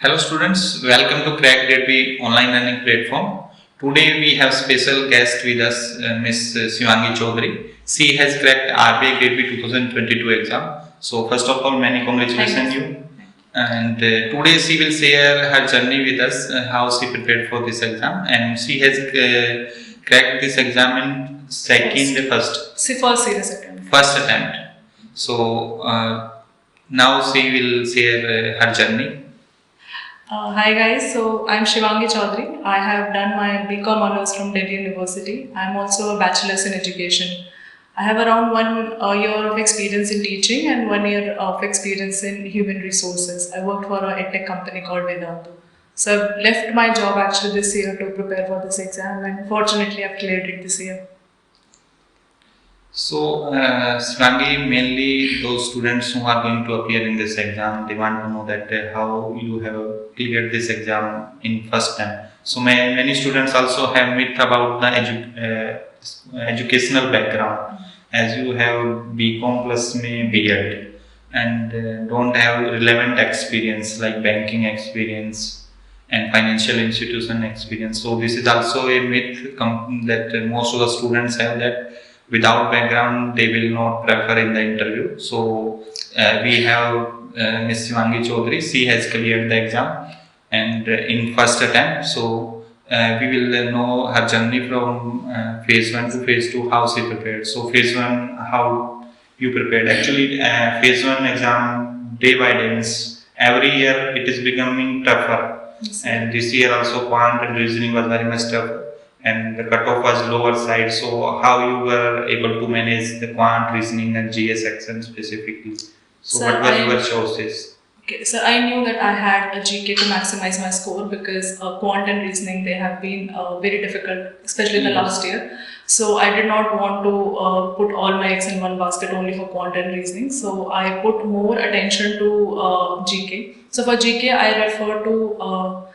Hello students, welcome to CrackGradeB online learning platform. Today we have special guest with us, Miss Shivangi Chaudhary. She has cracked RBI Grade B 2022 exam. So first of all, many congratulations you. And today she will share her journey with us, how she prepared for this exam, and she has cracked this exam in first serious attempt. First attempt. So now she will share her journey. Hi guys, so I'm Shivangi Chaudhary. I have done my BCom honors from Delhi University. I'm also a bachelor's in education. I have around 1 year of experience in teaching and 1 year of experience in human resources. I worked for a edtech company called Vedanta. So I've left my job actually this year to prepare for this exam, and fortunately I've cleared it this year. So, Shivangi, mainly those students who are going to appear in this exam, they want to know that how you have cleared this exam in first time. So, many students also have myth about the educational background, as you have BCom plus B.Ed and don't have relevant experience like banking experience and financial institution experience. So, this is also a myth that most of the students have, that without background they will not prefer in the interview. So we have Ms. Shivangi Chaudhary. She has cleared the exam and in first attempt. So we will know her journey from phase 1 to phase 2, how she prepared. So phase 1, how you prepared. Actually phase 1 exam day by day means every year it is becoming tougher. Yes. And this year also quant and reasoning was very much tougher, and the cutoff was lower side. So how you were able to manage the quant, reasoning and GS section specifically? So what were your choices? Okay, so I knew that I had a GK to maximize my score, because quant and reasoning, they have been very difficult, especially the last year. So I did not want to put all my eggs in one basket only for quant and reasoning. So I put more attention to GK. So for GK, I refer to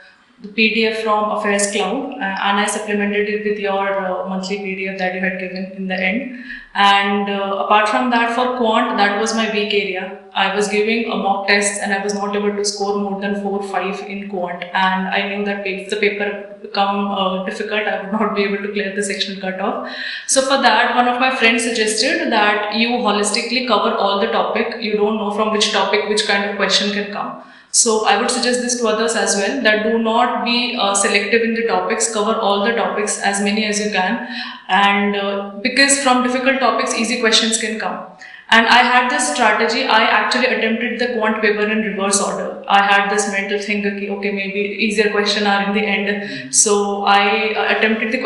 the PDF from Affairs Cloud, and I supplemented it with your monthly PDF that you had given in the end. And apart from that, for quant, that was my weak area. I was giving a mock test and I was not able to score more than 4 or 5 in quant, and I knew that if the paper become difficult, I would not be able to clear the sectional cutoff. So for that, one of my friends suggested that you holistically cover all the topic. You don't know from which topic which kind of question can come. So I would suggest this to others as well, that do not be selective in the topics, cover all the topics, as many as you can, and because from difficult topics easy questions can come. And I had this strategy. I actually attempted the quant paper in reverse order. I had this mental thing, okay, maybe easier question are in the end. So I attempted the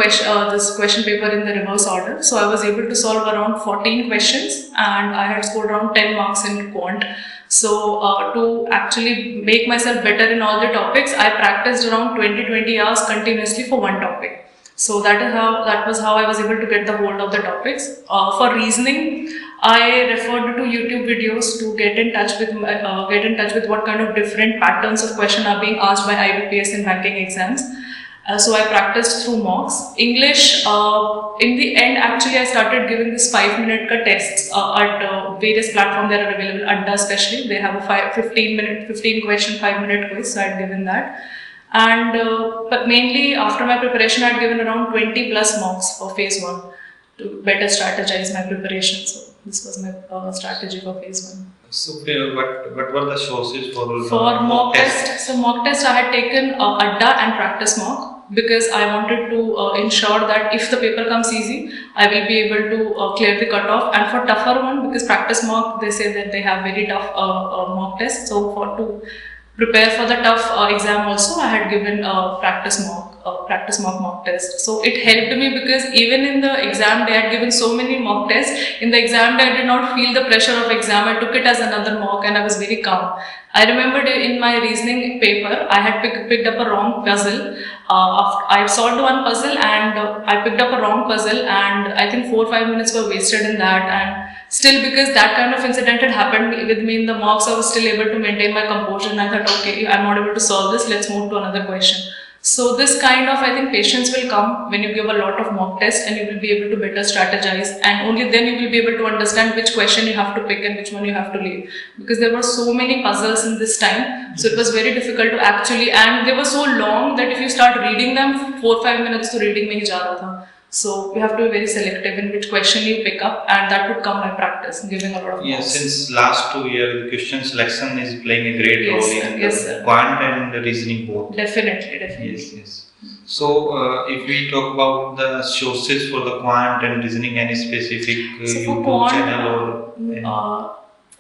this question paper in the reverse order. So I was able to solve around 14 questions and I had scored around 10 marks in quant. So to actually make myself better in all the topics, I practiced around 20 hours continuously for one topic. So that was how I was able to get the hold of the topics. For reasoning, I referred to YouTube videos to get in touch with what kind of different patterns of question are being asked by IBPS in banking exams. So I practiced through mocks. English, in the end, actually I started giving this 5-minute tests at various platforms that are available. Adda especially, they have a 15 question 5-minute quiz, so I had given that. And but mainly after my preparation, I had given around 20 plus mocks for phase 1 to better strategize my preparation. So this was my strategy for phase 1. So what were the sources for mock test? So mock test I had taken Adda and practice mock, because I wanted to ensure that if the paper comes easy, I will be able to clear the cutoff. And for tougher one, because practice mock, they say that they have very tough mock tests. So to prepare for the tough exam also, I had given practice mock test. So it helped me, because even in the exam day I had given so many mock tests. In the exam day I did not feel the pressure of exam. I took it as another mock and I was very calm. I remembered in my reasoning paper, I had picked up a wrong puzzle. I solved one puzzle and I picked up a wrong puzzle, and I think 4 or 5 minutes were wasted in that. And still, because that kind of incident had happened with me in the mocks, I was still able to maintain my composure, and I thought, okay, I'm not able to solve this, let's move to another question. So this kind of, I think, patience will come when you give a lot of mock tests and you will be able to better strategize, and only then you will be able to understand which question you have to pick and which one you have to leave. Because there were so many puzzles in this time, so it was very difficult to actually, and they were so long that if you start reading them, 4-5 minutes to reading mein hi ja raha tha. So you have to be very selective in which question you pick up, and that would come by practice, giving a lot of Yes, marks. since last 2 years, the question selection is playing a great Yes, role in yes, the sir. quant and the reasoning both. Definitely, definitely. Yes, yes. So, if we talk about the sources for the quant and reasoning, any specific So for YouTube quant, channel or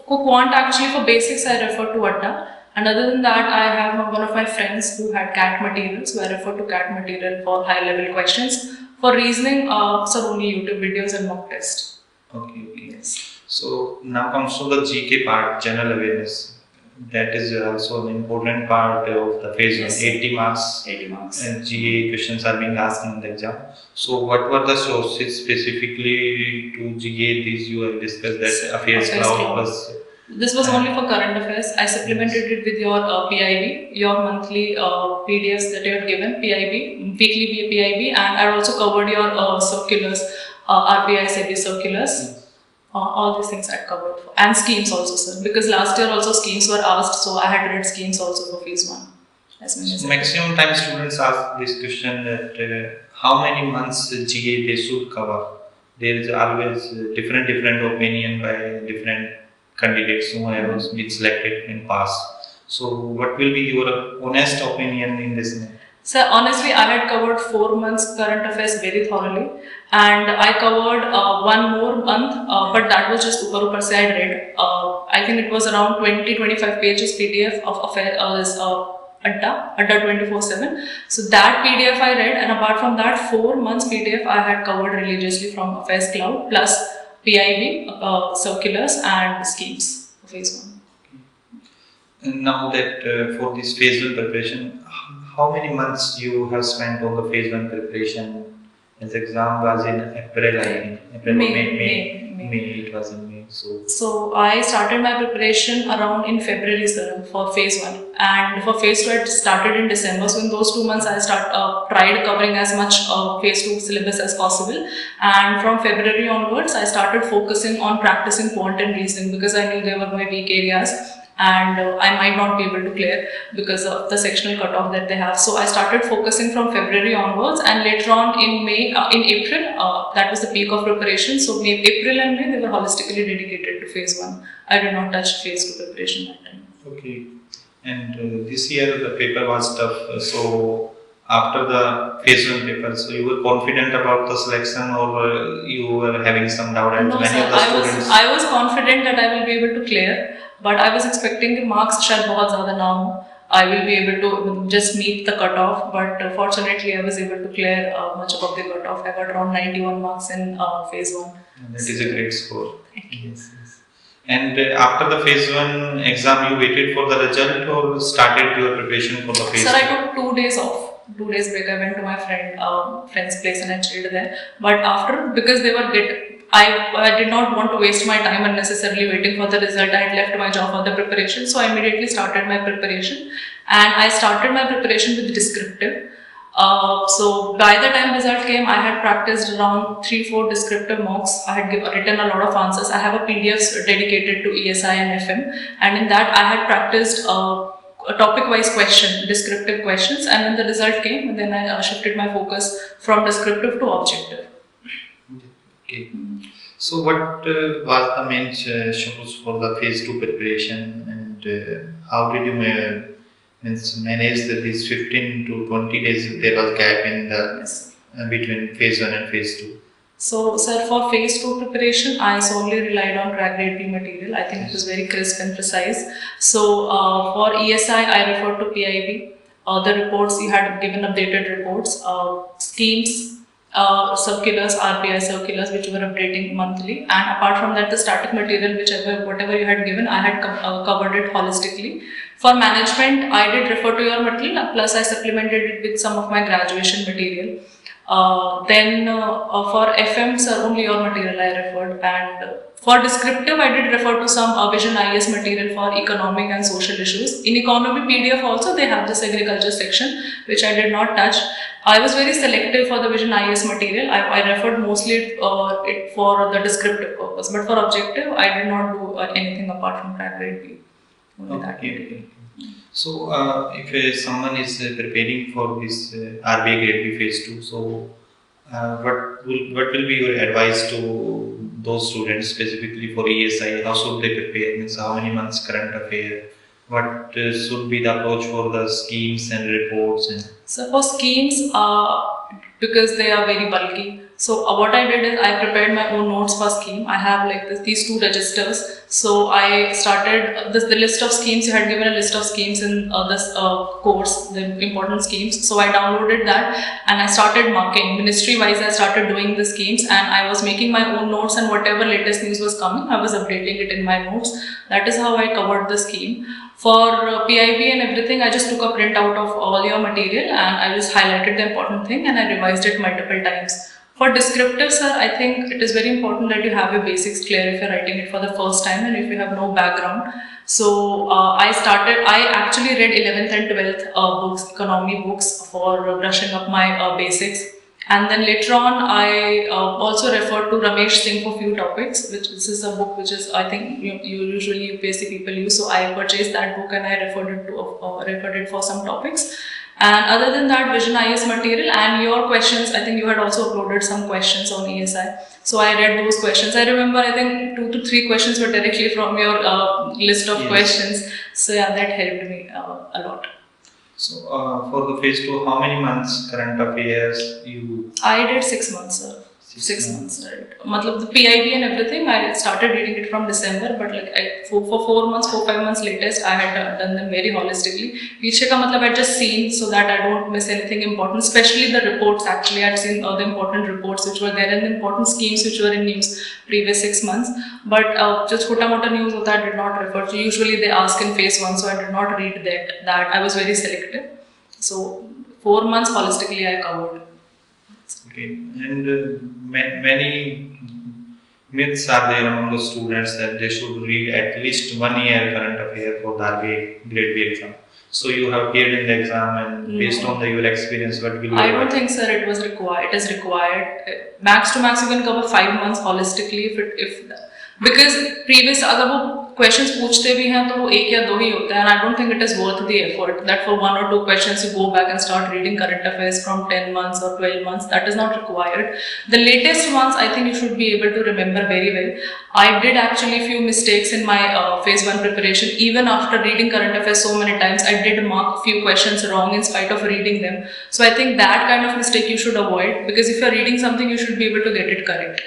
for quant, actually for basics I refer to Adda, and other than that I have one of my friends who had CAT material, so I refer to CAT material for high level questions. For reasoning, so only YouTube videos and mock test. okay, okay. Yes. So now comes to the GK part, general awareness. That is also an important part of the phase Yes. 1. 80 marks 80 marks. and GA questions are being asked in the exam. So what were the sources specifically to GA? These you have discussed, that affairs Affairs cloud cloud. plus. This was only for current affairs. I supplemented it with your PIB, your monthly PDFs that you had given, PIB, weekly PIB, and I also covered your circulars, RBI SEBI circulars. All these things I covered, and schemes also, sir. Because last year also schemes were asked, so I had read schemes also for phase 1. As many as I could. Maximum time students ask this question that how many months GA they should cover. There is always different opinion by different candidates who have been selected in past. So what will be your honest opinion in this matter? So honestly, I had covered 4 months current affairs very thoroughly, and I covered 1 more month, but that was just upar se I had read. I think it was around 20-25 pages PDF of affair, this Adda 24/7. So that PDF I read, and apart from that, 4 months PDF I had covered religiously from Affairs Cloud plus PIB, circulars and schemes for phase 1. And now that for this phase 1 preparation, how many months you have spent on the phase 1 preparation? As exam was in April, I think. April, May. It was in May. So I started my preparation around in February, sir, for phase 1, and for phase 2 it started in December. So in those 2 months I tried covering as much phase 2 syllabus as possible, and from February onwards I started focusing on practicing quant and reasoning, because I knew they were my weak areas and I might not be able to clear because of the sectional cutoff that they have. So I started focusing from February onwards, and later on in April, that was the peak of preparation. So April and May, they were holistically dedicated to phase 1. I did not touch phase 2 preparation that time. Okay. And this year the paper was tough. So after the phase 1 paper, so you were confident about the selection, or you were having some doubt? And No, many sir, of the students. I was confident that I will be able to clear. But I was expecting the marks शायद बहुत ज़्यादा ना हो. I will be able to just meet the cutoff, but fortunately I was able to clear much above the cutoff. I got around 91 marks in phase 1. That is a great score. Thank you. Yes, yes. And after the phase 1 exam, you waited for the result or started your preparation for the phase 2? Sir, I took 2 days off. 2 days break. I went to my friend's place and I chilled there. But after, because they were I did not want to waste my time unnecessarily waiting for the result. I had left my job for the preparation, so I immediately started my preparation, and I started my preparation with descriptive. So by the time result came, I had practiced around 3-4 descriptive mocks. I had written a lot of answers. I have a PDF dedicated to ESI and FM, and in that I had practiced a topic-wise question, descriptive questions, and when the result came, then I shifted my focus from descriptive to objective. Okay. So what was the main shows for the phase 2 preparation, and how did you manage these 15 to 20 days there was gap in the between phase 1 and phase 2? So, sir, for phase 2 preparation, I solely relied on CrackGradeB material. I think it was very crisp and precise. So, for ESI, I referred to PIB. The reports, you had given updated reports, schemes, circulars, RBI circulars, which were updating monthly, and apart from that, the static material, whatever you had given, I had covered it holistically. For management, I did refer to your material, plus I supplemented it with some of my graduation material. For FM, sir, only your material I referred, and for descriptive, I did refer to some Vision IS material for economic and social issues. In economy PDF also, they have this agriculture section, which I did not touch. I was very selective for the Vision IS material. I referred mostly it for the descriptive purpose, but for objective, I did not do anything apart from CrackGradeB. Only that material. So, if someone is preparing for this RBI Grade B Phase 2, so what will be your advice to those students specifically for ESI? How should they prepare? Means how many months current affair? What should be the approach for the schemes and reports? So for schemes, because they are very bulky, so what I did is I prepared my own notes for scheme. I have like these two registers. So I started the list of schemes. You had given a list of schemes in this course, the important schemes. So I downloaded that and I started marking. Ministry wise, I started doing the schemes and I was making my own notes, and whatever latest news was coming, I was updating it in my notes. That is how I covered the scheme. For PIB and everything, I just took a printout of all your material and I just highlighted the important thing and I revised it multiple times. For descriptive, sir, I think it is very important that you have your basics clear if you're writing it for the first time and if you have no background. So I actually read 11th and 12th books, economy books, for brushing up my basics. And then later on, I also referred to Ramesh Singh for few topics, which this is a book which is, I think, you usually UPSC people use. So I purchased that book and I referred it for some topics. And other than that, Vision IS material and your questions, I think you had also uploaded some questions on ESI. So I read those questions. I remember, I think 2 to 3 questions were directly from your list of questions. So yeah, that helped me a lot. So for the Phase 2, how many months current affairs you? I did 6 months, sir. 6 months, right? Matlab the PIB and everything, I started reading it from December, but like for 4 months, 4-5 months latest, I had done them very holistically. Piche ka matlab I just seen so that I don't miss anything important, especially the reports. Actually, I've seen all the important reports which were there and the important schemes which were in news previous 6 months. But just chota mota news hota I did not refer to. Usually they ask in Phase 1, so I did not read that. I was very selective. So 4 months holistically I covered. Okay, and many myths are there among the students that they should read at least 1 year current affair for the RBI Grade B exam. So you have appeared in the exam, and based on your experience, what will you? I don't think, sir, it was required. It is required. Max to max, you can cover 5 months holistically because previous अगर वो questions पूछते भी हैं तो वो 1 या 2 ही होते हैं, and I don't think it is worth the effort that for 1 or 2 questions you go back and start reading current affairs from 10 months or 12 months. That is not required. The latest ones I think you should be able to remember very well. I did actually few mistakes in my Phase 1 preparation. Even after reading current affairs so many times, I did mark few questions wrong in spite of reading them. So I think that kind of mistake you should avoid, because if you are reading something, you should be able to get it correct.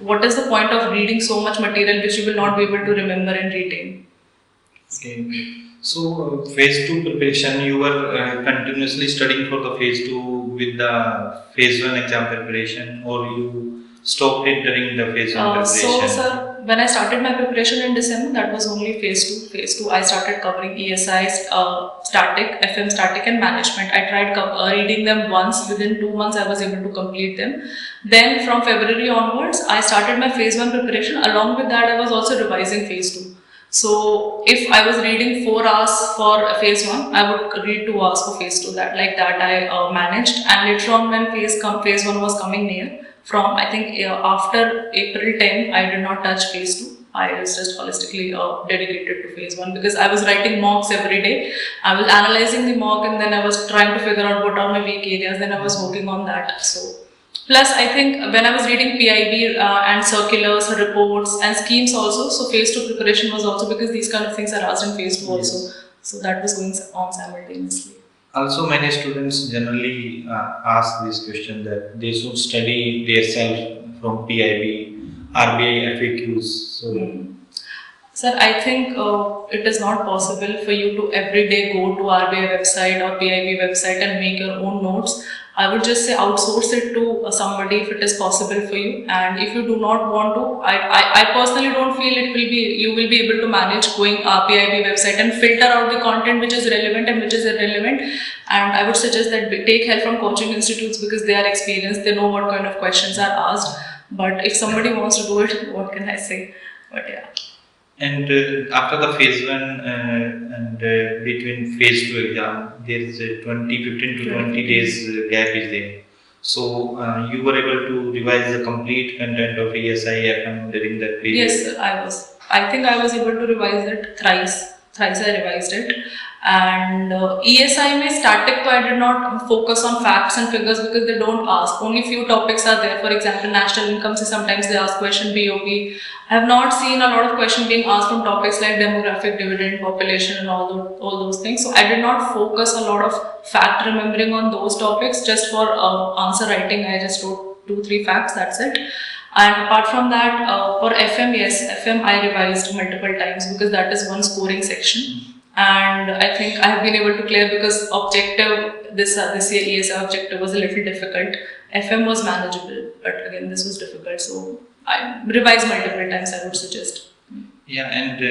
What is the point of reading so much material which you will not be able to remember and retain? Okay. So Phase 2 preparation, you were continuously studying for the Phase 2 with the Phase 1 exam preparation, or you stopped it during the Phase 1 preparation? So, sir, when I started my preparation in December, that was only Phase 2. Phase 2, I started covering ESI, static, FM static and management. I tried reading them once. Within 2 months, I was able to complete them. Then from February onwards, I started my Phase 1 preparation. Along with that, I was also revising Phase 2. So if I was reading 4 hours for Phase 1, I would read 2 hours for Phase 2. Like that I managed. And later on, when Phase 1 was coming near, from I think after April 10, I did not touch Phase 2. I was just holistically dedicated to Phase 1 because I was writing mocks every day. I was analyzing the mock and then I was trying to figure out what are my weak areas. Then I was working on that. So plus, I think when I was reading PIB and circulars, reports and schemes also, so Phase 2 preparation was also, because these kind of things are asked in Phase 2 also. Yes. So that was going on simultaneously. Also, many students generally ask this question that they should study themselves from PIB, RBI FAQs. So, Sir, I think it is not possible for you to every day go to RBI website or PIB website and make your own notes. I would just say outsource it to somebody if it is possible for you. And if you do not want to, I personally don't feel you will be able to manage going RBIB website and filter out the content which is relevant and which is irrelevant. And I would suggest that take help from coaching institutes because they are experienced, they know what kind of questions are asked. But if somebody wants to do it, what can I say? But yeah. And after the phase 1 and between phase 2 exam, there is a 15 to 20 days gap is there. So you were able to revise the complete content of ESI FM during that period? Yes, sir, I was. I think I was able to revise it thrice. Thrice I revised it. And ESI mein static, so I did not focus on facts and figures because they don't ask. Only few topics are there. For example, national income, so sometimes they ask question BOP. I have not seen a lot of questions being asked from topics like demographic, dividend, population and all those things. So I did not focus a lot of fact remembering on those topics. Just for answer writing, I just wrote 2-3 facts, that's it. And apart from that, for FM, yes, FM I revised multiple times because that is one scoring section. And I think I have been able to clear because objective, this year ESI objective was a little difficult. FM was manageable, but again this was difficult. So I revised multiple times, I would suggest. Yeah, and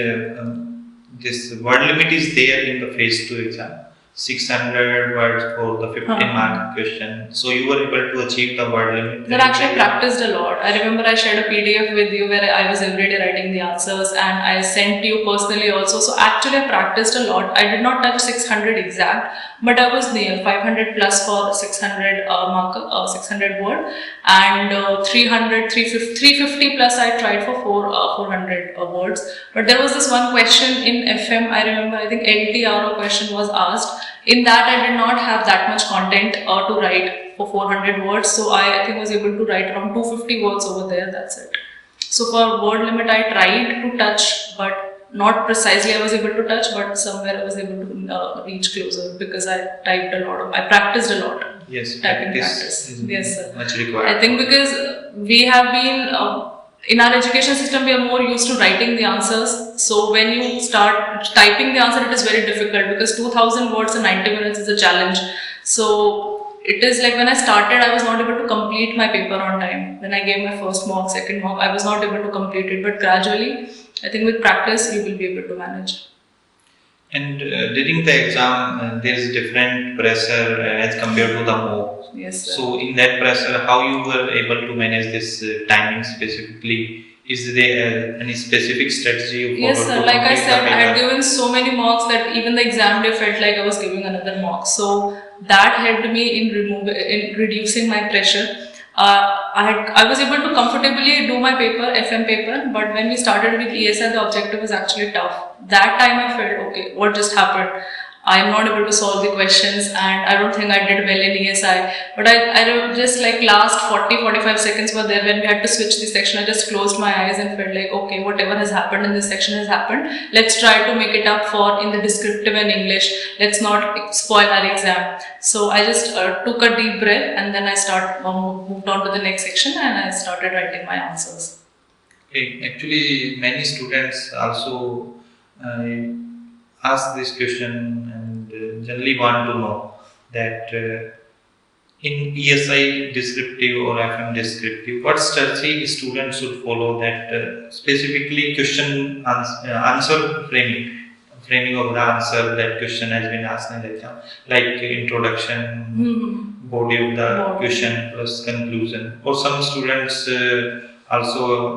this word limit is there in the phase 2 exam. 600 words for the 15-mark question. So you were able to achieve the word limit? That actually practiced a lot. I remember I shared a PDF with you where I was every day writing the answers and I sent you personally also. So actually I practiced a lot. I did not touch 600 exact, but I was near 500 plus for 600 600 word and 350 plus I tried for 400 words. But there was this one question in FM, I remember, I think LTR question was asked. In that I did not have that much content to write for 400 words. So I think was able to write around 250 words over there, that's it. So for word limit I tried to touch, but not precisely I was able to touch, but somewhere I was able to reach closer because I typed a lot, I practiced a lot. Yes, typing practice. Yes, sir. Much required. I think because we have been, in our education system, we are more used to writing the answers. So when you start typing the answer, it is very difficult because 2000 words in 90 minutes is a challenge. So it is like when I started, I was not able to complete my paper on time. When I gave my first mock, second mock, I was not able to complete it. But gradually, I think with practice, you will be able to manage. And during the exam, there is different pressure as compared to the mock. Yes, sir. So in that pressure, how you were able to manage this timing specifically? Is there any specific strategy you followed? Yes, sir. Like I said, I had given so many mocks that even the exam day felt like I was giving another mock. So that helped me in reducing my pressure. I was able to comfortably do my paper, FM paper, but when we started with ESI, the objective was actually tough. That time I felt, okay, what just happened? I am not able to solve the questions and I don't think I did well in ESI. But I just like last 40-45 seconds were there when we had to switch the section. I just closed my eyes and felt like, okay, whatever has happened in this section has happened. Let's try to make it up for in the descriptive and English. Let's not spoil our exam. So I just took a deep breath and then I moved on to the next section and I started writing my answers. Okay. Actually, many students also ask this question and generally want to know that in ESI descriptive or FM descriptive, what strategy students should follow that specifically question answer framing of the answer that question has been asked in the exam, like introduction, body of the question plus conclusion. Or some students also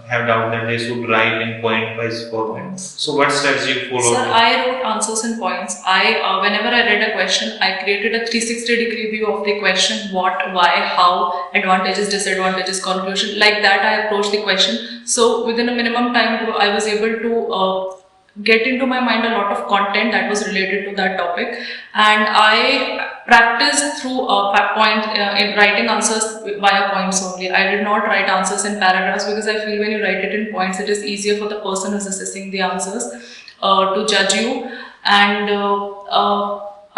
have doubt that they should write in point-wise format. So what strategy you follow? Sir, I wrote answers in points. Whenever I read a question, I created a 360-degree view of the question, what, why, how, advantages, disadvantages, conclusion. Like that I approached the question. So within a minimum time, I was able to get into my mind a lot of content that was related to that topic, and I practiced through in writing answers via points only. I did not write answers in paragraphs because I feel when you write it in points, it is easier for the person who's assessing the answers to judge you. And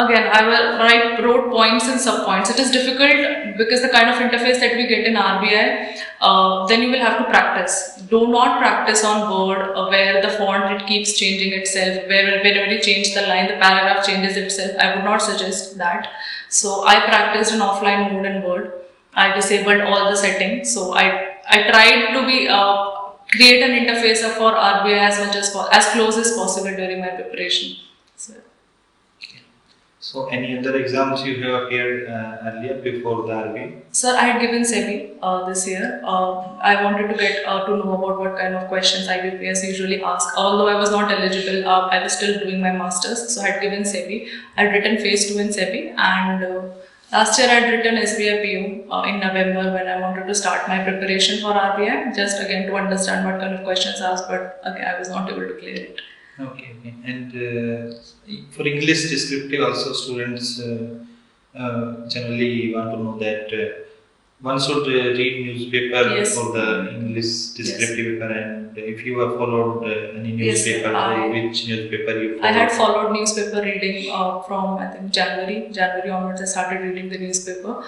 Again, wrote points and sub-points. It is difficult because the kind of interface that we get in RBI, then you will have to practice. Do not practice on Word where the font it keeps changing itself, whenever you change the line, the paragraph changes itself. I would not suggest that. So I practiced in offline mode in Word. I disabled all the settings. So I tried to be create an interface for RBI as close as possible during my preparation. So, any other exams you have appeared earlier before the RBI? Sir, I had given SEBI this year. I wanted to get to know about what kind of questions IBPS usually ask. Although I was not eligible, I was still doing my masters, so I had given SEBI. I had written phase 2 in SEBI, and last year I had written SBIPO in November when I wanted to start my preparation for RBI, just again to understand what kind of questions asked, but again I was not able to clear it. Okay. And for English descriptive also students generally want to know that one should read newspaper Yes. for the English descriptive paper, and if you have followed any Yes, newspaper, which newspaper you followed? I had followed newspaper reading from I think January onwards. I started reading the newspaper.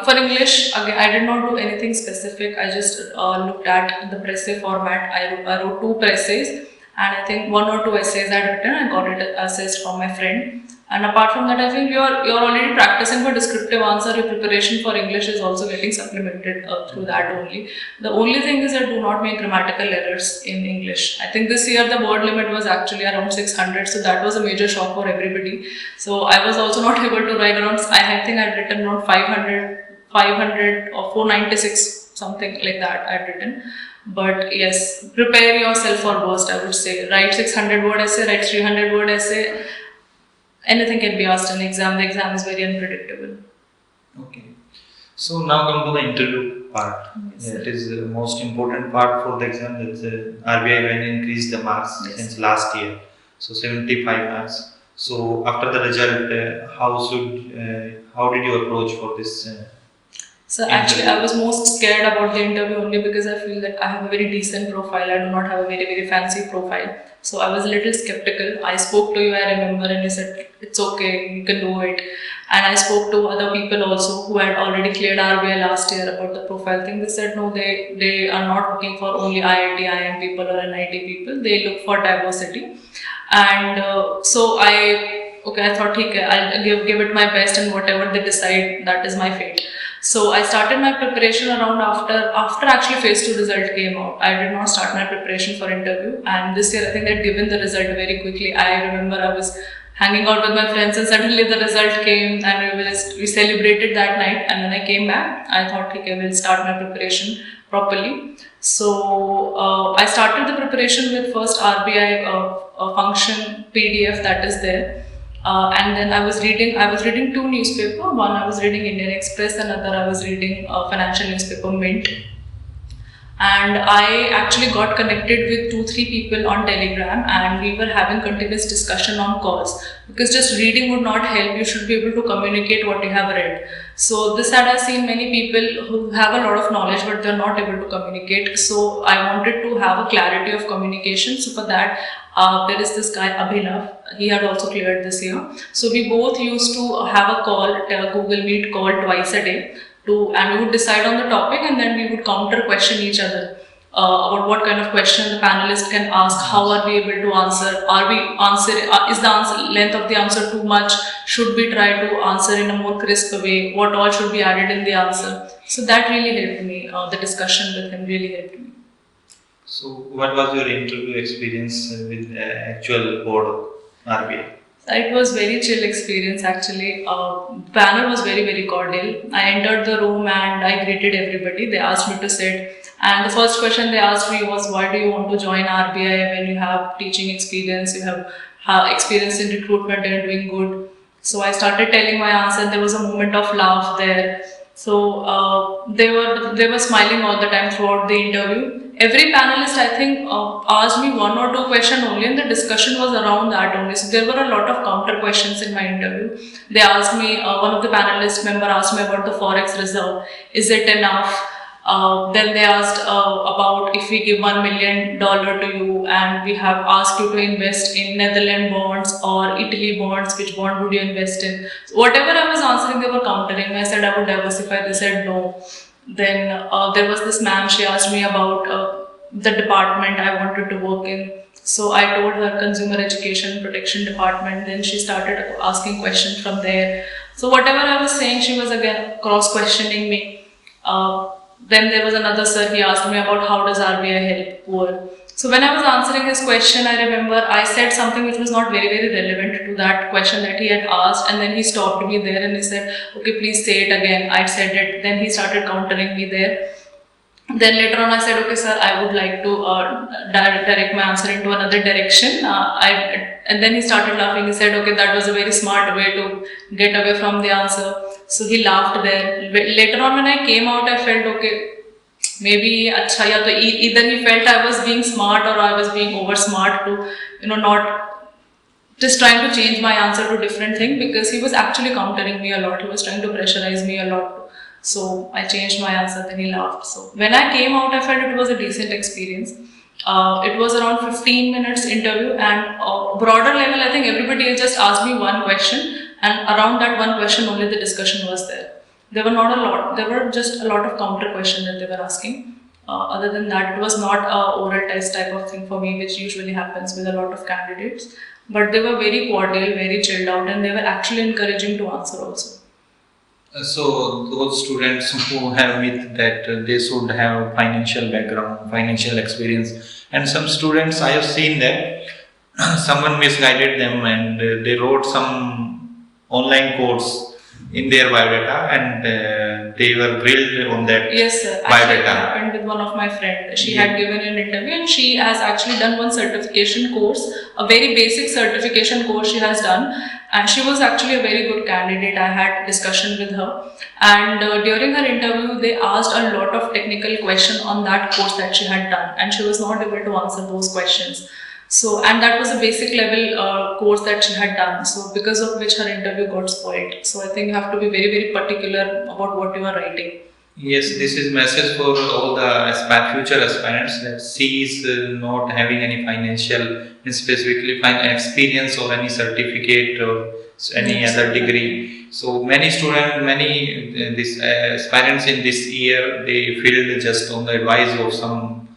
For English, again, I did not do anything specific. I just looked at the essay format. I wrote 2 essays, and I think 1 or 2 essays I had written. I got it assessed from my friend. And apart from that, I think you're already practicing for descriptive answer. Your preparation for English is also getting supplemented through that only. The only thing is that do not make grammatical errors in English. I think this year the word limit was actually around 600, so that was a major shock for everybody. So I was also not able to write around. I think I'd written around 500 or 496, something like that I'd written. But yes, prepare yourself for worst, I would say. Write 600 word essay, write 300 word essay. Anything can be asked in exam. The exam is very unpredictable. Okay. So now come to the interview part. Yes, That is the most important part for the exam. That RBI when increased the marks Yes. since last year. So 75 marks. So after the result, how did you approach for this? So actually, I was most scared about the interview only because I feel that I have a very decent profile. I do not have a very fancy profile. So I was a little skeptical. I spoke to you, I remember, and you said it's okay, you can do it. And I spoke to other people also who had already cleared RBI last year about the profile thing. They said no, they are not looking for only IIT, IIM people or NIT people. They look for diversity. And so I thought, okay, I'll give it my best, and whatever they decide, that is my fate. So I started my preparation around after actually phase 2 result came out. I did not start my preparation for interview, and this year I think they'd given the result very quickly. I remember I was hanging out with my friends and suddenly the result came, and we celebrated that night. And when I came back, I thought, okay, we'll start my preparation properly. So I started the preparation with first RBI function PDF that is there. And then I was reading 2 newspapers. One I was reading Indian Express, another I was reading financial newspaper Mint. And I actually got connected with 2-3 people on Telegram, and we were having continuous discussion on calls, because just reading would not help. You should be able to communicate what you have read. So this had I seen many people who have a lot of knowledge but they're not able to communicate. So I wanted to have a clarity of communication. So for that, there is this guy Abhinav. He had also cleared this year. So we both used to have a call, Google Meet call twice a day. And we would decide on the topic, and then we would counter question each other about what kind of question the panelist can ask. How are we able to answer? Is the length of the answer too much? Should we try to answer in a more crisp way? What all should be added in the answer? So that really helped me. The discussion with him really helped me. So what was your interview experience with actual board RBI? It was very chill experience actually. Panel was very cordial. I entered the room and I greeted everybody. They asked me to sit, and the first question they asked me was, why do you want to join RBI when you have teaching experience, you have experience in recruitment and doing good? So I started telling my answer, and there was a moment of laugh there. So they were smiling all the time throughout the interview. Every panelist, I think, asked me 1 or 2 questions only, and the discussion was around that only. So there were a lot of counter questions in my interview. They asked me, one of the panelist member asked me about the Forex reserve. Is it enough? Then they asked about if we give $1 million to you and we have asked you to invest in Netherlands bonds or Italy bonds, which bond would you invest in? So whatever I was answering, they were countering. I said I would diversify. They said no. Then there was this ma'am, she asked me about the department I wanted to work in. So I told her consumer education protection department. Then she started asking questions from there. So whatever I was saying, she was again cross-questioning me. Then there was another sir, he asked me about how does RBI help poor. So when I was answering his question, I remember I said something which was not very, very relevant to that question that he had asked, and then he stopped me there and he said, okay, please say it again. I said it. Then he started countering me there. Then later on I said, okay sir, I would like to direct my answer into another direction. And then he started laughing. He said, okay, that was a very smart way to get away from the answer. So he laughed there. Later on when I came out, I felt, okay, maybe acha, ya to either he felt I was being smart or I was being over smart to, not just trying to change my answer to different thing, because he was actually countering me a lot. He was trying to pressurize me a lot. So I changed my answer, then he laughed. So when I came out, I felt it was a decent experience. It was around 15 minutes interview, and broader level, I think everybody just asked me one question, and around that one question only the discussion was there. There were not a lot, there were just a lot of counter questions that they were asking. Other than that, it was not a oral test type of thing for me, which usually happens with a lot of candidates. But they were very cordial, very chilled out, and they were actually encouraging to answer also. So those students who have with that they should have financial background, financial experience, and some students I have seen that someone misguided them and they wrote some online course in their biodata and they were grilled on that. Yes, sir. Biodata. Actually, it happened with one of my friends. She had given an interview and she has actually done one certification course, a very basic certification course she has done. And she was actually a very good candidate. I had discussion with her. And during her interview, they asked a lot of technical questions on that course that she had done. And she was not able to answer those questions. So, and that was a basic level course that she had done. So, because of which her interview got spoiled. So, I think you have to be very, very particular about what you are writing. Yes, this is message for all the future aspirants that she is not having any financial, specifically experience or any certificate or any other degree. So many students, these aspirants in this year, they filled just on the advice of some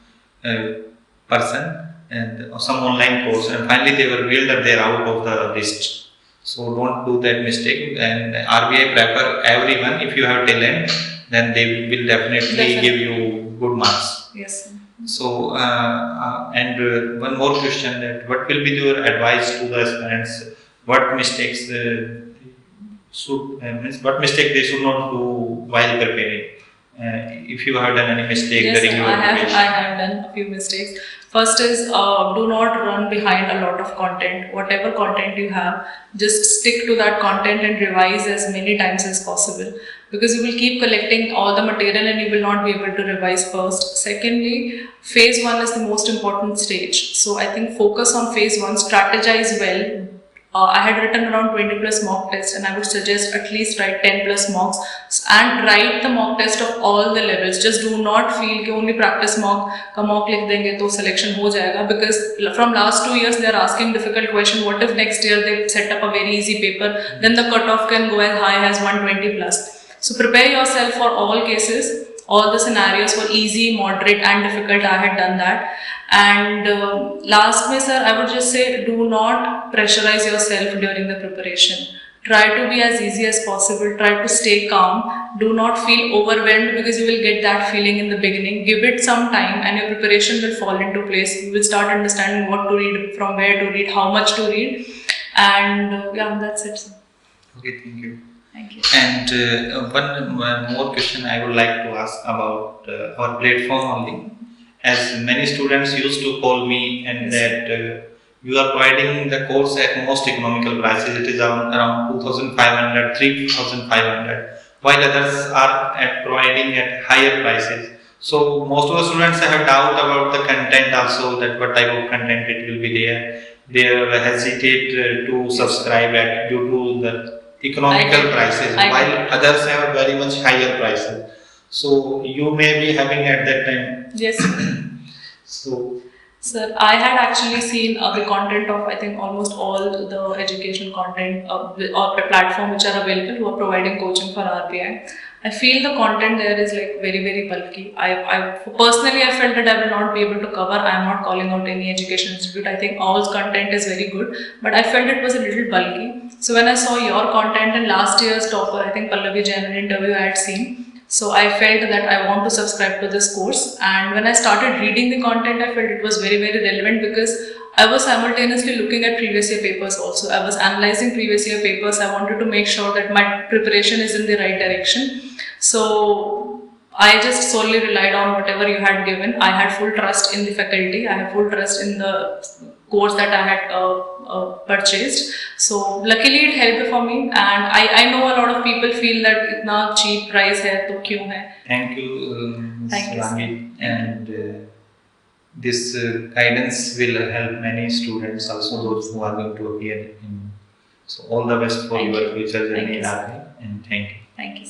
person and some online course, and finally they were revealed that they are out of the list. So don't do that mistake. And RBI prefer everyone. If you have talent, then they will definitely give you good marks. Yes. So, and one more question: that what will be your advice to the aspirants? What mistakes what mistake they should not do while preparing? If you have done any mistake during your preparation. I have done a few mistakes. First is do not run behind a lot of content. Whatever content you have, just stick to that content and revise as many times as possible, because you will keep collecting all the material and you will not be able to revise first. Secondly, phase 1 is the most important stage. So I think focus on phase 1, strategize well. I had written around 20 plus mock tests, and I would suggest at least write 10 plus mocks and write the mock test of all the levels. Just do not feel कि only practice mock लिख देंगे तो selection हो जाएगा, because from last 2 years they are asking difficult question. What if next year they set up a very easy paper, then the cutoff can go as high as 120 plus. So prepare yourself for all cases, all the scenarios for easy, moderate and difficult. I had done that. And last में sir, I would just say do not pressurize yourself during the preparation. Try to be as easy as possible. Try to stay calm. Do not feel overwhelmed, because you will get that feeling in the beginning. Give it some time and your preparation will fall into place. You will start understanding what to read, from where to read, how much to read. And yeah, that's it, sir. Okay, thank you. Thank you. And one more question I would like to ask about our platform only. As many students used to call me and that you are providing the course at most economical prices. It is around 2,500, 3,500, while others are providing at higher prices. So most of the students have doubt about the content also, that what type of content it will be there. They hesitate to subscribe due to the economical prices, while others have very much higher prices. So you may be having at that time. Yes. So Sir, I had actually seen the content of, I think, almost all the education content or platform which are available who are providing coaching for RBI. I feel the content there is like very, very bulky. Personally, I felt that I will not be able to cover. I am not calling out any education institute. I think all content is very good, but I felt it was a little bulky. So when I saw your content in last year's topper, I think Pallavi Jain interview I had seen. So I felt that I want to subscribe to this course, and when I started reading the content, I felt it was very, very relevant because I was simultaneously looking at previous year papers also. I was analyzing previous year papers. I wanted to make sure that my preparation is in the right direction. So I just solely relied on whatever you had given. I had full trust in the faculty. I had full trust in the course that I had purchased. So luckily it helped for me, and I know a lot of people feel that itna cheap price hai to kyun hai. thank you, Thank you, Shivangi, and this guidance will help many students, also those who are going to appear in. So all the best for Thank your you. future Thank journey you, in sir. RBI, and thank you. Thank you.